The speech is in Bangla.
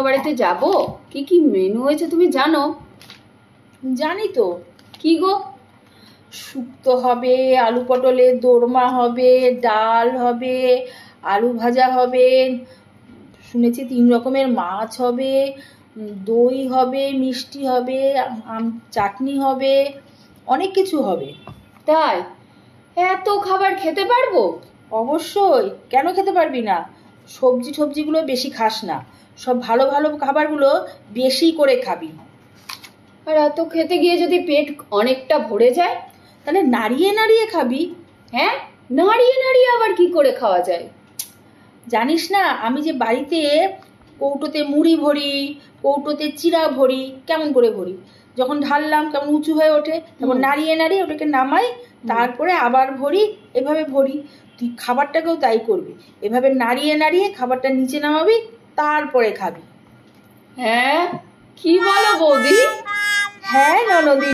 বাড়িতে যাব, কি কি মেনু হয়েছে তুমি জানো? জানি তো। কি গো? শুক্তো হবে, আলু পটলের দোরমা হবে, ডাল হবে, আলু ভাজা হবে, শুনেছি 3 রকমের মাছ হবে, দই হবে, মিষ্টি হবে, চাটনি হবে, অনেক কিছু হবে। তাই? এত খাবার খেতে পারবো? অবশ্যই, কেন খেতে পারবি না? সবজিগুলো বেশি খাস না, সব ভালো ভালো খাবারগুলো বেশি করে খাবি। আর এত খেতে গিয়ে যদি পেট অনেকটা ভরে যায়? তাহলে নাড়িয়ে নাড়িয়ে খাবি। হ্যাঁ, নাড়িয়ে নাড়িয়ে আবার কি করে খাওয়া যায়? জানিস না, আমি যে বাড়িতে কৌটোতে মুড়ি ভরি, কৌটোতে চিড়া ভরি, কেমন করে ভরি, যখন ঢাললাম কেমন উঁচু হয়ে ওঠে, তখন নাড়িয়ে নাড়িয়ে ওটাকে নামাই, তারপরে আবার ভরি, এভাবে ভরি। তুই খাবারটাকেও তাই করবি, এভাবে নাড়িয়ে নাড়িয়ে খাবারটা নিচে নামাবি, তারপরে খাবি। হ্যাঁ, কি বলো বৌদি? হ্যাঁ ননদি।